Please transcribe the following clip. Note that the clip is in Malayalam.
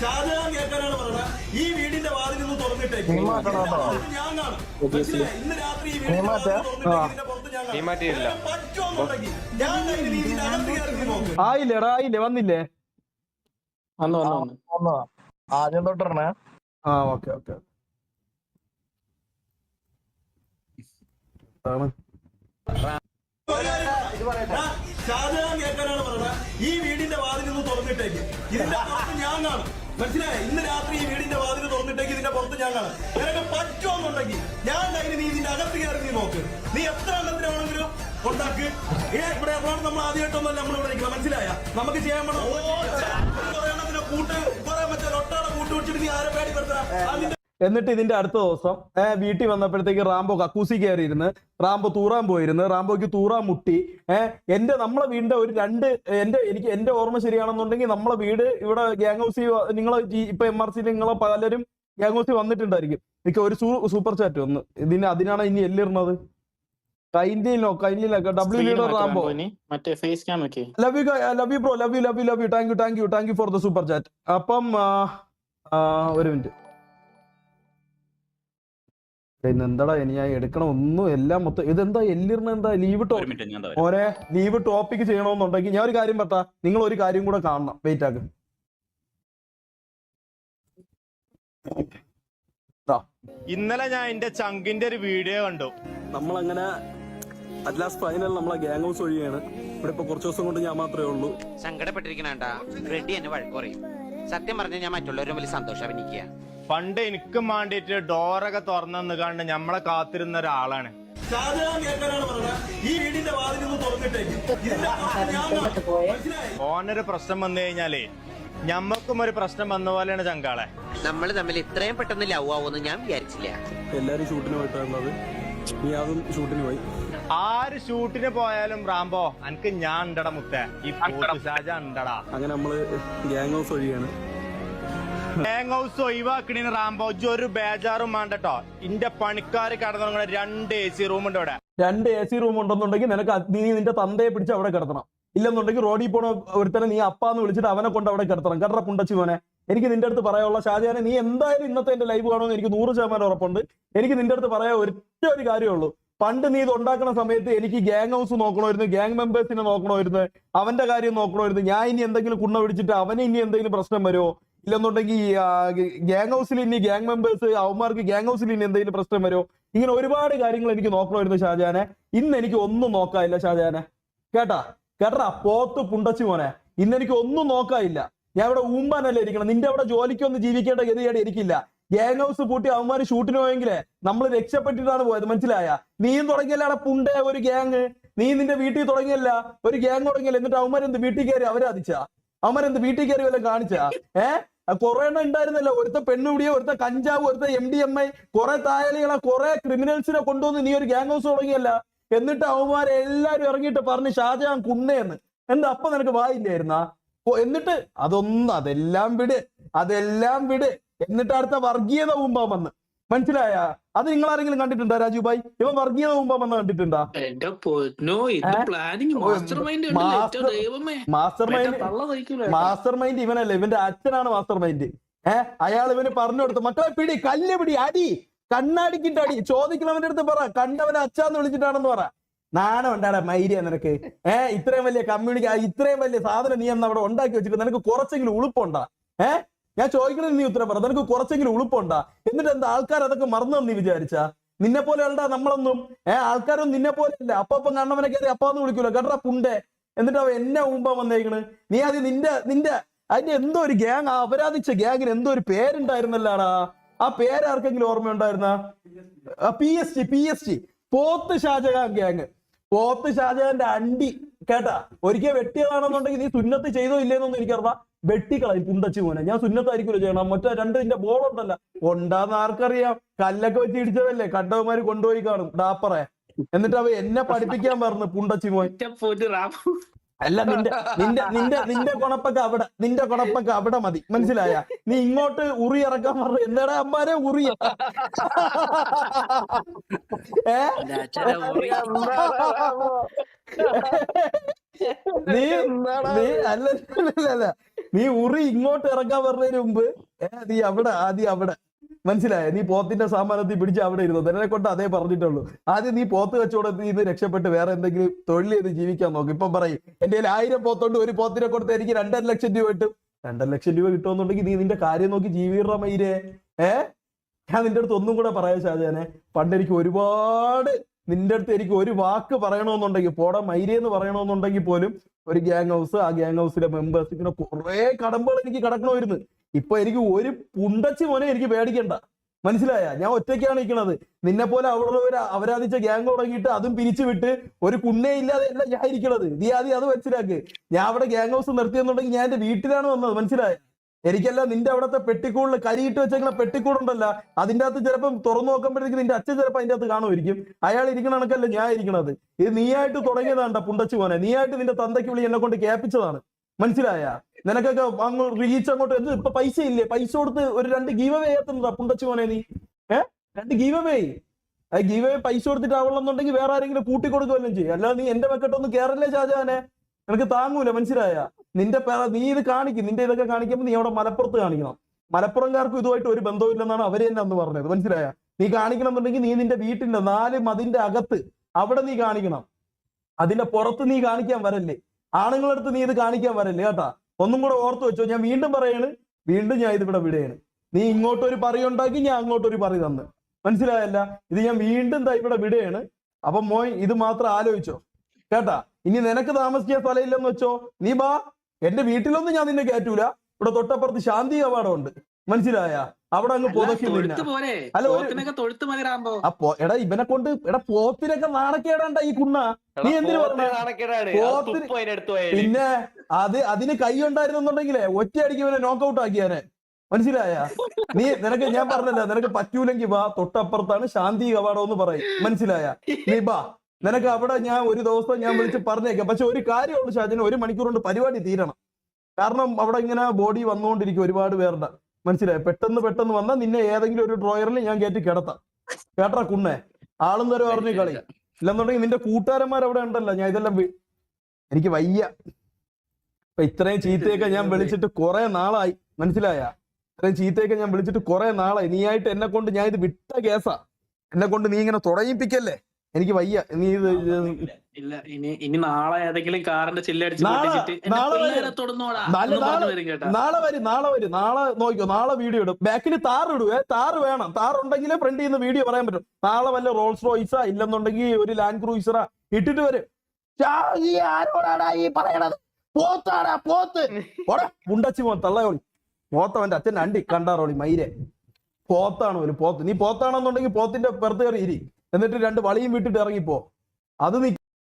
ഷാജഹാൻ കേൾക്കാനാണ് പറഞ്ഞത്. ഈ വീടിന്റെ വാതിൽ നിന്ന് തുറന്നിട്ടേക്ക് ഞാൻ കാണും. ഇന്ന് രാത്രി ഈ വീടിന്റെ വാതിൽ പറ്റുമെന്നുണ്ടെങ്കിൽ ഞാൻ ഇതിന്റെ അകത്ത് കയറി നോക്കും. ആയില്ലേ വന്നില്ലേ? ആദ്യം തൊട്ടിരണേ. ഓക്കെ ഷാജഹാൻ കേൾക്കാനാണ് പറഞ്ഞത്. ഈ വീടിന്റെ വാതിൽ നിന്ന് തുറന്നിട്ടേക്ക് ഇതിന്റെ പുറത്ത് ഞാൻ കാണും. മനസ്സിലായി? ഇന്ന് രാത്രി ഈ വീടിന്റെ വാതിൽ തുറന്നിട്ടേക്ക് ഇതിന്റെ പുറത്ത് ഞാൻ കാണും. നിനക്ക് പറ്റുമെന്നുണ്ടെങ്കിൽ ഞാൻ കയ്യിൽ നീ ഇതിന്റെ അകത്ത് കയറി നീ നോക്ക്. നീ എത്ര എണ്ണത്തിനാണെങ്കിലും ഉണ്ടാക്ക്. ഇവിടെ നമ്മൾ ആദ്യമായിട്ടൊന്നല്ല നമ്മളിവിടെ നിൽക്കണം. മനസ്സിലായ? നമുക്ക് ചെയ്യാൻ വേണം കൂട്ട് കുറെ മറ്റേ ഒട്ടാളെ കൂട്ട് വെച്ചിട്ട് നീ ആരെ പേടിപ്പെടുത്തണം. എന്നിട്ട് ഇതിന്റെ അടുത്ത ദിവസം വീട്ടിൽ വന്നപ്പോഴത്തേക്ക് റാംബോ കക്കൂസി കയറിയിരുന്ന് റാംബോ തൂറാൻ പോയിരുന്നു. റാംബോയ്ക്ക് തൂറാൻ മുട്ടി. നമ്മളെ വീടിന്റെ ഒരു എന്റെ ഓർമ്മ ശരിയാണെന്നുണ്ടെങ്കിൽ നമ്മളെ വീട് ഇവിടെ ഗ്യാങ് ഹൗസിൽ നിങ്ങൾ ഇപ്പൊ MRC നിങ്ങളെ പലരും ഗ്യാങ് ഹൗസിൽ വന്നിട്ടുണ്ടായിരിക്കും. എനിക്ക് ഒരു സൂപ്പർ ചാറ്റ് ഒന്ന് അതിനാണ് ഇനി എല്ലിടുന്നത്. കൈൻഡിലോ W leader Rambo love you bro love you thank you for the super chat. അപ്പം ഒരു മിനിറ്റ് എന്താടാ ഞാൻ എടുക്കണം ഒന്നും എല്ലാം മൊത്തം ഇതെന്താ എല്ലിരുന്ന എന്താ ലീവ് ഓരേ ടോപ്പിക് ചെയ്യണമെന്നുണ്ടെങ്കിൽ ഞാൻ ഒരു കാര്യം പറ, നിങ്ങൾ ഒരു കാര്യം കൂടെ കാണണം. വെയിറ്റ് ആക്ക്. ഇന്നലെ ഞാൻ എന്റെ ചങ്കിന്റെ ഒരു വീഡിയോ കണ്ടു. നമ്മളങ്ങനെ അറ്റ്ലാസ്റ്റ് ഫൈനൽ നമ്മളെ ഗ്യാങ് ഹൗസ് വഴിയാണ്. ഇവിടെ ഇപ്പൊ കുറച്ച് ദിവസം കൊണ്ട് ഞാൻ മാത്രമേ ഉള്ളൂ. സങ്കടപ്പെട്ടിരിക്കണ റെഡി എന്നെ വഴക്ക് പറയും. സത്യം പറഞ്ഞ ഞാൻ മറ്റുള്ളവരും വലിയ സന്തോഷം അഭിനയിക്കുക. പണ്ട് എനിക്കും വേണ്ടിട്ട് ഡോറൊക്കെ തുറന്നു കണ്ട് നമ്മളെ കാത്തിരുന്ന ഒരാളാണ്. ഓനൊരു പ്രശ്നം വന്നു കഴിഞ്ഞാലേ ഞമ്മക്കും ഒരു പ്രശ്നം വന്ന പോലെയാണ് ചങ്കാളെ. നമ്മൾ തമ്മിൽ ഇത്രയും പെട്ടെന്ന് ലവ് ആവുമെന്ന് ഞാൻ വിചാരിച്ചില്ല. എല്ലാരും ഷൂട്ടിന് പോയിട്ടുള്ളത്. നീ അതും ഷൂട്ടിന് പോയി. ആര് ഷൂട്ടിന് പോയാലും റാംബോ എനിക്ക് ഞാൻ ഉണ്ടടാ മുത്തേ. ഈ ഷാജ ഉണ്ടടാ. അങ്ങനെ നമ്മള് ഗ്യാങ് ഹൗസ് വഴിയാണ്. ഗ്യാങ് ഹൗസ് ഒഴിവാക്കണേന് റാംബോ ഒരു ബേജാറും വേണ്ടട്ടോ. ഇന്റെ പണിക്കാര് കിടന്നു 2 AC റൂം ഉണ്ട് ഇവിടെ. 2 AC റൂം ഉണ്ടെന്നുണ്ടെങ്കിൽ നിനക്ക് നീ നിന്റെ തന്തയെ പിടിച്ച് അവിടെ കിടത്തണം. ഇല്ലെന്നുണ്ടെങ്കിൽ റോഡിൽ പോണ ഒരുത്തനെ നീ അപ്പാന്ന് വിളിച്ചിട്ട് അവനെ കൊണ്ട് അവിടെ കിടത്തണം. കടറ പുണ്ടച്ചി മോനെ, എനിക്ക് നിന്റെ അടുത്ത് പറയാനുള്ള ഷാജഹാനെ, നീ എന്തായാലും ഇന്നത്തെ എന്റെ ലൈവ് കാണുമെന്ന് എനിക്ക് 100% ഉറപ്പുണ്ട്. എനിക്ക് നിന്റെ അടുത്ത് പറയാൻ ഒറ്റ ഒരു കാര്യമുള്ളൂ. പണ്ട് നീ ഇത് ഉണ്ടാക്കുന്ന സമയത്ത് എനിക്ക് ഗ്യാങ് ഹൗസ് നോക്കണമായിരുന്നു, ഗ്യാങ് മെമ്പേഴ്സിനെ നോക്കണമായിരുന്നു, അവന്റെ കാര്യം നോക്കണമായിരുന്നു. ഞാൻ ഇനി എന്തെങ്കിലും കുണ്ണ പിടിച്ചിട്ട് അവന് ഇനി എന്തെങ്കിലും പ്രശ്നം വരുമോ, ഇല്ലെന്നുണ്ടെങ്കിൽ ഗ്യാങ് ഹൗസിൽ ഇനി ഗ്യാങ് മെമ്പേഴ്സ് അവന്മാർക്ക് ഗ്യാങ് ഹൗസിൽ ഇനി എന്തെങ്കിലും പ്രശ്നം വരുമോ, ഇങ്ങനെ ഒരുപാട് കാര്യങ്ങൾ എനിക്ക് നോക്കണമായിരുന്നു ഷാജഹാനെ. ഇന്ന് എനിക്ക് ഒന്നും നോക്കാനില്ല ഷാജഹാനെ. കേട്ടാ പോത്ത് പുണ്ടച്ചി മോനെ, ഇന്ന് എനിക്ക് ഒന്നും നോക്കാനില്ല. ഞാൻ ഇവിടെ ഊമ്പാനല്ലേ ഇരിക്കണം. നിന്റെ അവിടെ ജോലിക്കൊന്നും ജീവിക്കേണ്ട ഗതികേട് എനിക്കില്ല. ഗ്യാങ് ഹൗസ് പൂട്ടി അവന്മാര് ഷൂട്ടിന് പോയെങ്കിലേ നമ്മൾ രക്ഷപ്പെട്ടിട്ടാണ് പോയത്. മനസ്സിലായ? നീയും തുടങ്ങിയല്ലാണ് പുണ്ടേ ഒരു ഗ്യാങ്. നീ നിന്റെ വീട്ടിൽ തുടങ്ങിയല്ല ഒരു ഗ്യാങ് തുടങ്ങിയല്ല. എന്നിട്ട് അവന്മാരെന്ത് വീട്ടിൽ കയറി അവരാധിച്ച? അവന്മാരെന്ത് വീട്ടിൽ കയറി വല്ലതും കാണിച്ചാ? കുറെ എണ്ണം ഉണ്ടായിരുന്നല്ലോ. ഒരുത്ത പെണ്ണുപിടിയോ, ഒരുത്ത കഞ്ചാവ്, ഒരുത്ത MDMA, കുറെ തായാളികളെ, കുറെ ക്രിമിനൽസിനെ കൊണ്ടുവന്ന് നീ ഒരു ഗ്യാങ് ഹൗസ് തുടങ്ങിയല്ല. എന്നിട്ട് അവന്മാരെ എല്ലാരും ഇറങ്ങിയിട്ട് പറഞ്ഞ് ഷാജഹാൻ കുണ്ണയെന്ന്. എന്താ അപ്പൊ നിനക്ക് വായില്ലായിരുന്നാ? എന്നിട്ട് അതെല്ലാം വിട്. എന്നിട്ട് അടുത്ത വർഗീയത മുമ്പാൻ വന്ന്. മനസ്സിലായ? അത് നിങ്ങൾ ആരെങ്കിലും കണ്ടിട്ടുണ്ടോ രാജുഭായ്? ഇവൻ വർഗീയത മുമ്പാൻ വന്ന് കണ്ടിട്ടുണ്ടോ? മാസ്റ്റർ മൈൻഡ് ഇവനല്ലേ, ഇവന്റെ അച്ഛനാണ് മാസ്റ്റർ മൈൻഡ്. അയാൾ ഇവന് പറഞ്ഞു കൊടുത്തു, മക്കളെ പിടി, കല്ല് പിടി, അടി, കണ്ണാടിക്കിട്ട് അടി. ചോദിക്കണവന്റെ അടുത്ത് പറ, കണ്ടവനെ അച്ഛാന്ന് വിളിച്ചിട്ടാണെന്ന് പറ. നാണം ഉണ്ടാടാ മൈരിയ നിനക്ക്. ഇത്രയും വലിയ ഇത്രയും വലിയ സാധനം നീ എന്ന് അവിടെ ഉണ്ടാക്കി വെച്ചിട്ട് നിനക്ക് കുറച്ചെങ്കിലും ഉളുപ്പുണ്ടാ? ഞാൻ ചോദിക്കണത് നീ ഉത്തരം പറ. നിനക്ക് കുറച്ചെങ്കിലും ഉളുപ്പുണ്ടാ? എന്നിട്ട് എന്താ ആൾക്കാർ അതൊക്കെ മറന്നു നീ വിചാരിച്ചാ? നിന്നെ പോലെ അല്ല നമ്മളൊന്നും. ആൾക്കാരൊന്നും നിന്നെ പോലെ അല്ല. അപ്പം കണ്ണവനെ കയറി അപ്പാന്ന് വിളിക്കൂല. കേട്ടാ പുണ്ടേ. എന്നിട്ട് അവ എന്നെ മുമ്പാ വന്നേക്കണ്. നീ അത് നിന്റെ അതിന്റെ എന്തോ ഒരു ഗ്യാങ്, അപരാധിച്ച ഗ്യാങ്ങിന് എന്തോ ഒരു പേരുണ്ടായിരുന്നല്ലാടാ. ആ പേര് ആർക്കെങ്കിലും ഓർമ്മയുണ്ടായിരുന്ന? PSG പോത്ത് ഷാജഹാൻ ഗ്യാങ്. പോത്ത് ഷാജഹാന്റെ അണ്ടി. കേട്ടാ, ഒരിക്കൽ വെട്ടിയതാണെന്നുണ്ടെങ്കിൽ നീ സുന്നത്ത് ചെയ്തോ ഇല്ലേന്നൊന്നും എനിക്കറിയാം. വെട്ടിക്കളയും പുണ്ടച്ചി മോനെ. ഞാൻ സുന്നത്തായിരിക്കുമല്ലോ ചെയ്യണം. മറ്റേ 2 ബോളുണ്ടല്ല ഉണ്ടാന്ന് ആർക്കറിയാം? കല്ലൊക്കെ വെച്ച് ഇടിച്ചതല്ലേ, കണ്ടവന്മാര് കൊണ്ടുപോയി കാണും ഡാപ്പറെ. എന്നിട്ട് അവ എന്നെ പഠിപ്പിക്കാൻ പറഞ്ഞു പുണ്ടച്ചി മോൻ. അല്ല നിന്റെ കൊണപ്പൊക്കെ അവിടെ മതി. മനസ്സിലായ? നീ ഇങ്ങോട്ട് ഉറി ഇറക്കാൻ പറഞ്ഞു. എന്താടാ അമ്മാരെ ഉറിയ? നീ അല്ല നീ ഉറി ഇങ്ങോട്ട് ഇറക്കാൻ വരുന്നതിന് മുമ്പ് നീ അവിടെ ആദ്യം അവിടെ മനസ്സിലായ നീ പോത്തിന്റെ സാമാനത്തിൽ പിടിച്ച് അവിടെ ഇരുന്നു എന്നെ കൊണ്ട് അതേ പറഞ്ഞിട്ടുള്ളൂ. ആദ്യം നീ പോത്ത് കച്ചവടത്തിൽ നിന്ന് രക്ഷപ്പെട്ട് വേറെ എന്തെങ്കിലും തൊഴിൽ ചെയ്ത് ജീവിക്കാൻ നോക്കും. ഇപ്പം പറയും എന്റെ 1000 പോത്തോണ്ട് ഒരു പോത്തിനെ കൊടുത്ത് എനിക്ക് 2.5 ലക്ഷം രൂപ കിട്ടും. 2.5 ലക്ഷം രൂപ കിട്ടുമെന്നുണ്ടെങ്കിൽ നീ നിന്റെ കാര്യം നോക്കി ജീവിക്കണ മയിരേ. ഞാൻ നിന്റെ അടുത്ത് ഒന്നും കൂടെ പറയാം ഷാജാനെ, പണ്ട് എനിക്ക് ഒരുപാട് നിന്റെ അടുത്ത് എനിക്ക് ഒരു വാക്ക് പറയണമെന്നുണ്ടെങ്കിൽ പോടാ മൈരേ എന്ന് പറയണമെന്നുണ്ടെങ്കിൽ പോലും ഒരു ഗ്യാങ് ഹൗസ്, ആ ഗ്യാങ് ഹൗസിലെ മെമ്പേഴ്സ്, ഇങ്ങനെ കുറെ കടമ്പകൾ എനിക്ക് കിടക്കണമായിരുന്നു. ഇപ്പൊ എനിക്ക് ഒരു പുണ്ടച്ചി മോനെ എനിക്ക് പേടിക്കണ്ട, മനസ്സിലായ? ഞാൻ ഒറ്റയ്ക്കാണ് നിൽക്കണത്. നിന്നെ പോലെ അവിടെ ഒരു അവരാധിച്ച ഗ്യാങ് തുടങ്ങിയിട്ട് അതും പിരിച്ചു വിട്ട് ഒരു കുണ്ണേ ഇല്ലാതെ അല്ല ഞാൻ ഇരിക്കണത്. നീ ആദ്യം അത് മനസ്സിലാക്ക്. ഞാൻ അവിടെ ഗ്യാങ് ഹൗസ് നിർത്തിയെന്നുണ്ടെങ്കിൽ ഞാൻ എന്റെ വീട്ടിലാണ് വന്നത്, മനസ്സിലായ? എനിക്കല്ല നിന്റെ അവിടത്തെ പെട്ടിക്കൂടിൽ കരിയിട്ട് വെച്ചേക്കണ പെട്ടിക്കൂടുണ്ടല്ല, അതിന്റെ അകത്ത് ചിലപ്പം തുറന്നു നോക്കുമ്പോഴത്തേക്ക് നിന്റെ അച്ഛൻ ചിലപ്പോൾ അതിന്റെ അകത്ത് കാണുമായിരിക്കും. അയാൾ ഇരിക്കണ കണക്കല്ല ഞാൻ ഇരിക്കണത്. ഇത് നീയായിട്ട് തുടങ്ങിയതാണ്ട പുണ്ടച്ചു മോനെ, നീയായിട്ട് നിന്റെ തന്തയ്ക്ക് വിളി എന്നെ കൊണ്ട് കേൾപ്പിച്ചതാണ്, മനസ്സിലായ? നിനക്കൊക്കെ അങ്ങ് റീച്ച് അങ്ങോട്ട് എന്ത് ഇപ്പൊ പൈസ ഇല്ലേ? പൈസ കൊടുത്ത് ഒരു 2 ഗീവ് അവേ ഏത്തുന്നതാ പുണ്ടച്ചു മോനെ നീ. 2 ഗീവ് അവേ, ആ ഗീവ് അവേ പൈസ കൊടുത്തിട്ട് ആവണമെന്നുണ്ടെങ്കിൽ വേറെ ആരെങ്കിലും കൂട്ടി കൊടുക്കുകയല്ലോ ചെയ്യും. അല്ലാതെ നീ എന്റെ വെക്കട്ടൊന്നും കേറല്ലേ ഷാജാനെ, നിനക്ക് താങ്ങൂല, മനസ്സിലായ? നീ ഇത് കാണിക്കും, നിന്റെ ഇതൊക്കെ കാണിക്കുമ്പോൾ നീ അവിടെ മലപ്പുറത്ത് കാണിക്കണം. മലപ്പുറംകാർക്കും ഇതുമായിട്ട് ഒരു ബന്ധമില്ലെന്നാണ് അവര് തന്നെ അന്ന് പറഞ്ഞത്, മനസ്സിലായ? നീ കാണിക്കണം എന്നുണ്ടെങ്കിൽ നീ നിന്റെ വീട്ടിന്റെ 4 മതിന്റെ അകത്ത് അവിടെ നീ കാണിക്കണം. അതിന്റെ പുറത്ത് നീ കാണിക്കാൻ വരല്ലേ, ആണുങ്ങളടുത്ത് നീ ഇത് കാണിക്കാൻ വരല്ലേ കേട്ടാ. ഒന്നും കൂടെ ഓർത്ത് വെച്ചോ, ഞാൻ വീണ്ടും പറയാണ്, വീണ്ടും ഞാൻ ഇതിവിടെ വിടുകയാണ്. നീ ഇങ്ങോട്ടൊരു പറയുണ്ടാക്കി, ഞാൻ അങ്ങോട്ടൊരു പറ തന്ന്, മനസ്സിലായല്ല? ഇത് ഞാൻ വീണ്ടും ഇവിടെ വിടുകയാണ്. അപ്പൊ മോയ് ഇത് മാത്രം ആലോചിച്ചോ കേട്ടാ. ഇനി നിനക്ക് താമസിക്കാൻ സ്ഥലമില്ലെന്ന് വെച്ചോ, നീ ബാ, എന്റെ വീട്ടിലൊന്നും ഞാൻ നിന്നെ കയറ്റൂല. ഇവിടെ തൊട്ടപ്പുറത്ത് ശാന്തി കവാടമുണ്ട്, മനസ്സിലായ? അവിടെ അങ്ങ് പുതക്കി എടാ ഇവനെ കൊണ്ട് എടാ പോത്തിനൊക്കെ നാണക്കേടാണ്ട ഈ കുണ്ണ. നീ എന്തിനു പറഞ്ഞ പിന്നെ അതിന് കൈ ഉണ്ടായിരുന്നുണ്ടെങ്കിലേ ഒറ്റയടിക്ക് ഇവനെ നോക്കൗട്ട് ആക്കിയാനെ, മനസ്സിലായ? നിനക്ക് ഞാൻ പറഞ്ഞല്ല, നിനക്ക് പറ്റൂലെങ്കിൽ വാ, തൊട്ടപ്പുറത്താണ് ശാന്തി കവാടം എന്ന് പറയും, മനസ്സിലായ? നീ ബാ, നിനക്ക് അവിടെ ഞാൻ ഒരു ദിവസം ഞാൻ വിളിച്ച് പറഞ്ഞേക്കാം. പക്ഷെ ഒരു കാര്യമുള്ളൂ ഷാജന്, 1 മണിക്കൂർ കൊണ്ട് പരിപാടി തീരണം. കാരണം അവിടെ ഇങ്ങനെ ബോഡി വന്നുകൊണ്ടിരിക്കും ഒരുപാട് പേരുടെ, മനസ്സിലായി? പെട്ടെന്ന് വന്നാൽ നിന്നെ ഏതെങ്കിലും ഒരു ഡ്രോയറിൽ ഞാൻ കയറ്റി കിടത്താം, കേട്ടാ കുണ്ണേ. ആളും തരം പറഞ്ഞു കളി ഇല്ലെന്നുണ്ടെങ്കിൽ നിന്റെ കൂട്ടുകാരന്മാർ അവിടെ ഉണ്ടല്ലോ. ഞാൻ ഇതെല്ലാം എനിക്ക് വയ്യ. ഇപ്പൊ ഇത്രയും ചീത്തയൊക്കെ ഞാൻ വിളിച്ചിട്ട് കുറെ നാളായി, മനസ്സിലായ? ഇത്രയും ചീത്തയൊക്കെ ഞാൻ വിളിച്ചിട്ട് കുറെ നാളായി. നീയായിട്ട് എന്നെ കൊണ്ട് ഞാൻ ഇത് വിട്ട കേസാ, എന്നെ കൊണ്ട് നീ ഇങ്ങനെ തുടങ്ങിപ്പിക്കല്ലേ, എനിക്ക് വയ്യ. നീ ഇത് ഇല്ല, ഇനി നാളെ ഏതെങ്കിലും കാറിന്റെ ചില്ലടിച്ച് നാളെ നോക്കിയോ, നാളെ വീഡിയോ ഇടും. ബാക്കിൽ താറിടുവേ, താറ് വേണം. താറുണ്ടെങ്കിലേ ഫ്രണ്ടിൽ നിന്ന് വീഡിയോ പറയാൻ പറ്റും. നാളെ വല്ല റോൾസ് റോയ്സാ ഇല്ലെന്നുണ്ടെങ്കിൽ ഒരു ലാൻഡ് ക്രൂയിസറാ ഇട്ടിട്ട് വരും. ആരോടാടാ ഈ പറയണത്? പോത്താടാ പോത്ത്, പുണ്ടച്ചി മോൻ തള്ളയോളി പോത്തവന്റെ അച്ഛൻ അണ്ടി കണ്ടാറോളി മൈരെ. പോത്താണ് ഒരു പോത്ത്. നീ പോത്താണെന്നുണ്ടെങ്കിൽ പോത്തിന്റെ പുറത്ത് കയറി ഇരി, എന്നിട്ട് 2 വളിയും വിട്ടിട്ട് ഇറങ്ങിപ്പോ. അത് നീ